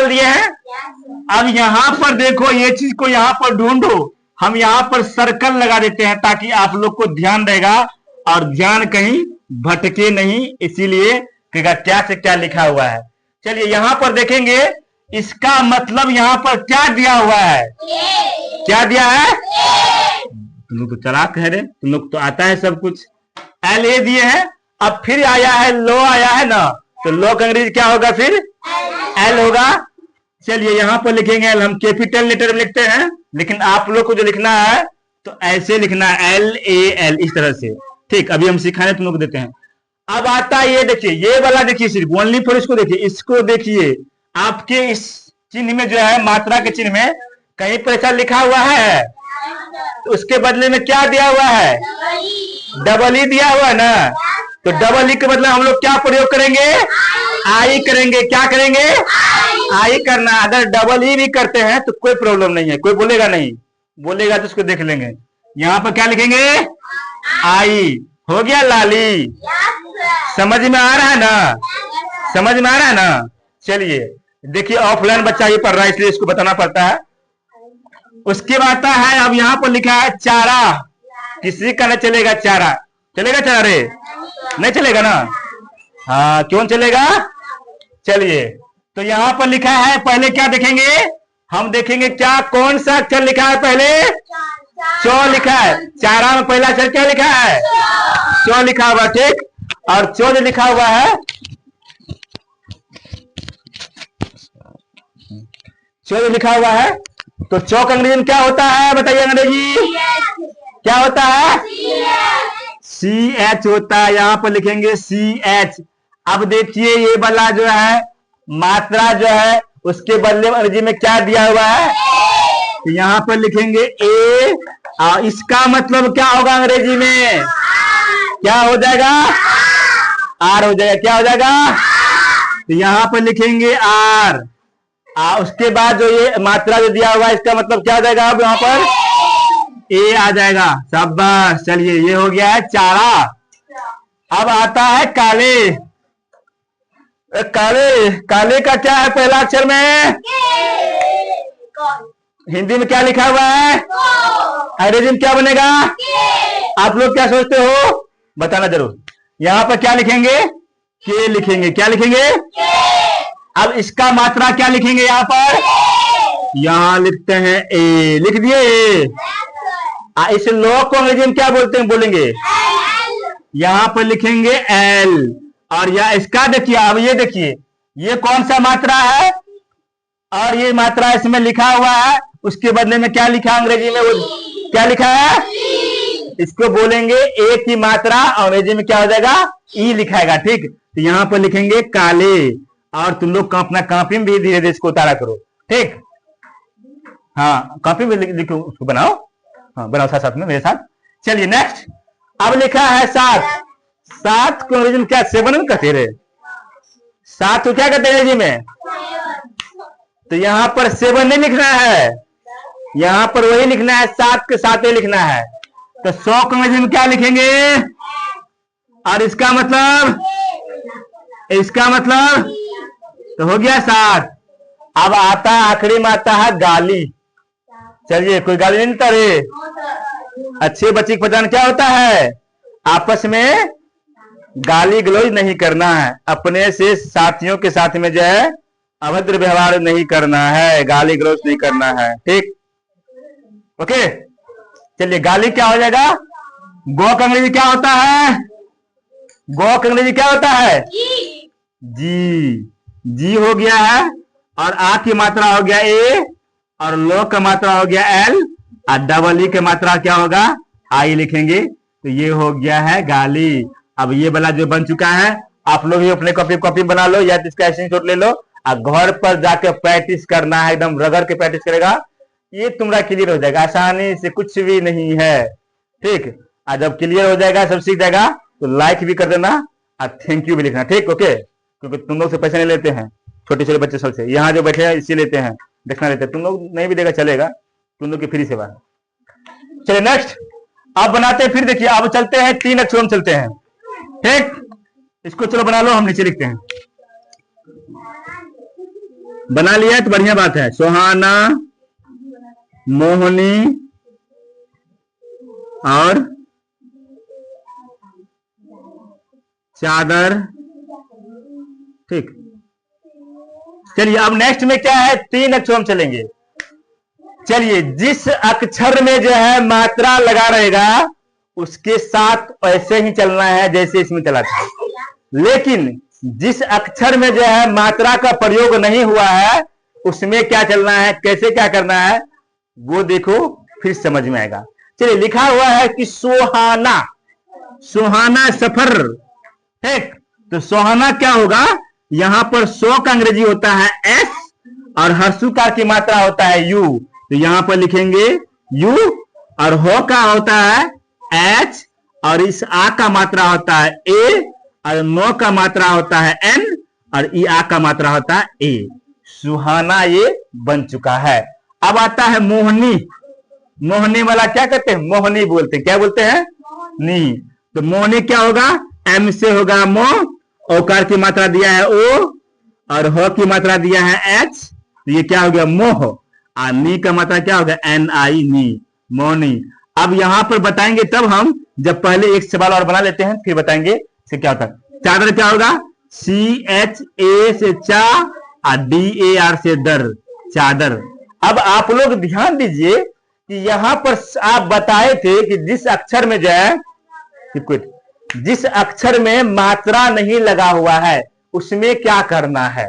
डाल दिए हैं। अब यहाँ पर देखो, ये चीज को यहाँ पर ढूंढो। हम यहाँ पर सर्कल लगा देते हैं ताकि आप लोग को ध्यान रहेगा और ध्यान कहीं भटके नहीं, इसीलिए क्या से क्या लिखा हुआ है। चलिए यहाँ पर देखेंगे, इसका मतलब यहाँ पर क्या दिया हुआ है, क्या दिया है। तुम लोग तो चालाक है रे, तुम लोग तो आता है सब कुछ। एल ए दिए हैं, अब फिर आया है लो, आया है ना, तो लो का अंग्रेजी क्या होगा, फिर एल होगा। चलिए यहाँ पर लिखेंगे एल, हम कैपिटल लेटर में लिखते हैं, लेकिन आप लोग को जो लिखना है तो ऐसे लिखना है, एल ए एल, इस तरह से। ठीक, अभी हम सिखाने तुम लोग देते हैं। अब आता है ये देखिए, ये वाला देखिए, सिर्फ ओनली फॉर इसको देखिए, इसको देखिए, आपके इस चिन्ह में जो है, मात्रा के चिन्ह में कहीं पर ऐसा लिखा हुआ है, तो उसके बदले में क्या दिया हुआ है, डबल ई दिया हुआ है ना। तो डबल ई के बदले हम लोग क्या प्रयोग करेंगे, आई करेंगे। क्या करेंगे, आई करना। अगर डबल ई भी करते हैं तो कोई प्रॉब्लम नहीं है, कोई बोलेगा नहीं, बोलेगा तो उसको देख लेंगे। यहाँ पर क्या लिखेंगे, आई। हो गया लाली। समझ में आ रहा है ना, समझ में आ रहा है ना। चलिए देखिए, ऑफलाइन बच्चा ही पढ़ रहा है इसलिए इसको बताना पड़ता है। उसके बाद आता है, अब यहाँ पर लिखा है चारा, किसी का न चलेगा चारा, चलेगा चारा रे, नहीं चलेगा ना। हाँ, क्यों चलेगा। चलिए, तो यहाँ पर लिखा है, पहले क्या देखेंगे, हम देखेंगे क्या, कौन सा अक्षर लिखा है, पहले चौ लिखा है। चारा में पहला अक्षर क्या लिखा है, चौ लिखा हुआ। ठीक, और चौ जो लिखा हुआ है, चौ जो लिखा हुआ है, तो चौ का अंग्रेजी में क्या होता है, बताइए अंग्रेजी क्या होता है, सी एच होता है। यहाँ पर लिखेंगे सी एच। अब देखिए, ये वाला जो है मात्रा जो है, उसके बदले अंग्रेजी में क्या दिया हुआ है, तो यहाँ पर लिखेंगे ए, और इसका मतलब क्या होगा अंग्रेजी में, क्या हो जाएगा, आर हो जाएगा। क्या हो जाएगा, तो यहाँ पर लिखेंगे आर। उसके बाद जो ये मात्रा जो दिया हुआ है, इसका मतलब क्या हो जाएगा, अब यहाँ पर ए आ जाएगा। शाबाश। चलिए, ये हो गया है चारा। अब आता है काले। काले, काले का क्या है पहला अक्षर में, हिंदी में क्या लिखा हुआ है, अंग्रेजी में क्या बनेगा, आप लोग क्या सोचते हो, बताना जरूर। यहाँ पर क्या लिखेंगे, के लिखेंगे। क्या लिखेंगे, अब इसका मात्रा क्या लिखेंगे, यहाँ पर, यहाँ लिखते हैं ए, लिख दिए ए। इस लोग को अंग्रेजी में क्या बोलते हैं, बोलेंगे, यहाँ पर लिखेंगे एल। और या इसका देखिए, अब ये देखिए, ये कौन सा मात्रा है, और ये मात्रा इसमें लिखा हुआ है, उसके बदले में क्या लिखा अंग्रेजी में, वो क्या लिखा है, इसको बोलेंगे ए की मात्रा, अंग्रेजी में क्या हो जाएगा, ई लिखाएगा। ठीक, तो यहाँ पर लिखेंगे काले। और तुम लोग अपना कॉपी में भी धीरे धीरे इसको उतारा करो। ठीक, हाँ, कॉपी में लिखो, उसको बनाओ, हाँ बनाओ साथ साथ में मेरे साथ। चलिए नेक्स्ट, अब लिखा है सात। सात को अंग्रेजी में क्या, सेवन में कहते रहे, सात को क्या कहते हैं अंग्रेजी में, तो यहाँ पर सेवन नहीं लिखना है, यहाँ पर वही लिखना है, सात के साथ ही लिखना है। तो 100 को अंग्रेजी में क्या लिखेंगे, और इसका मतलब, इसका मतलब तो हो गया 7। अब आता है आखिरी में, आता है गाली। चलिए, कोई गाली नहीं देता रे, अच्छे बच्चे की पहचान क्या होता है, आपस में गाली गलौज नहीं करना है, अपने से साथियों के साथ में जो है अभद्र व्यवहार नहीं करना है, गाली गलौज नहीं करना है। ठीक, ओके। चलिए, गाली क्या हो जाएगा, गौ का अंग्रेजी क्या होता है, गौ का अंग्रेजी क्या होता है, जी। जी हो गया है, और आ की मात्रा हो गया ए, और लो का मात्रा हो गया एल, और डबल ई की मात्रा क्या होगा, आई लिखेंगे। तो ये हो गया है गाली। अब ये वाला जो बन चुका है, आप लोग भी अपने कॉपी बना लो, या इसका स्क्रीनशॉट ले लो, और घर पर जाकर प्रैक्टिस करना है, एकदम रगड़ के प्रैक्टिस करेगा, ये तुम्हारा क्लियर हो जाएगा, आसानी से, कुछ भी नहीं है। ठीक, और जब क्लियर हो जाएगा, सब सीख जाएगा, तो लाइक भी कर देना और थैंक यू भी लिखना। ठीक, ओके, क्योंकि तुम लोग से पैसे नहीं लेते हैं, छोटे छोटे बच्चे सबसे, यहाँ जो बैठे हैं इसी लेते हैं, देखना लेते हैं, तुम लोग नहीं भी देगा चलेगा, तुम लोग की फ्री सेवा। चलिए नेक्स्ट, अब बनाते हैं, फिर देखिए, अब चलते हैं 3 अक्षरों में चलते हैं। ठीक, इसको चलो बना लो, हम नीचे लिखते हैं। बना लिया है तो बढ़िया बात है। सुहाना, मोहनी और चादर। ठीक, चलिए अब नेक्स्ट में क्या है, 3 अक्षर हम चलेंगे। चलिए, जिस अक्षर में जो है मात्रा लगा रहेगा उसके साथ ऐसे ही चलना है जैसे इसमें चला था। लेकिन जिस अक्षर में जो है मात्रा का प्रयोग नहीं हुआ है उसमें क्या चलना है, कैसे क्या करना है वो देखो, फिर समझ में आएगा। चलिए, लिखा हुआ है कि सुहाना, सुहाना सफर। ठीक, तो सुहाना क्या होगा, यहां पर सो का अंग्रेजी होता है एस और हर्षुकार की मात्रा होता है यू, तो यहां पर लिखेंगे यू। और हो का होता है एच और इस आ का मात्रा होता है ए और नो का मात्रा होता है एन और ई आ का मात्रा होता है ए। सुहाना ये बन चुका है। अब आता है मोहनी। मोहनी वाला क्या कहते हैं, मोहनी बोलते हैं। क्या बोलते हैं, नी। तो मोहनी क्या होगा, एम से होगा मो, औकार की मात्रा दिया है ओ और हो की मात्रा दिया है एच, तो ये क्या हो गया मोह। और नी का मात्रा क्या होगा एन आई, नी, मोहनी। अब यहां पर बताएंगे तब हम, जब पहले एक सवाल और बना लेते हैं फिर बताएंगे से क्या होता है। चादर क्या होगा, सी एच ए से चा और डी ए आर से दर, चादर। अब आप लोग ध्यान दीजिए कि यहां पर आप बताए थे कि जिस अक्षर में जो है, जिस अक्षर में मात्रा नहीं लगा हुआ है उसमें क्या करना है,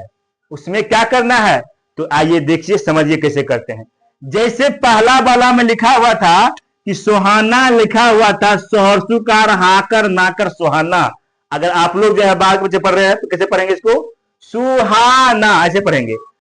उसमें क्या करना है। तो आइए देखिए, समझिए कैसे करते हैं। जैसे पहला वाला में लिखा हुआ था कि सुहाना, लिखा हुआ था सहर्षुकार हाकर नाकर सुहाना। अगर आप लोग जो है बाल के बच्चे पढ़ रहे हैं तो कैसे पढ़ेंगे इसको, सुहाना ऐसे पढ़ेंगे।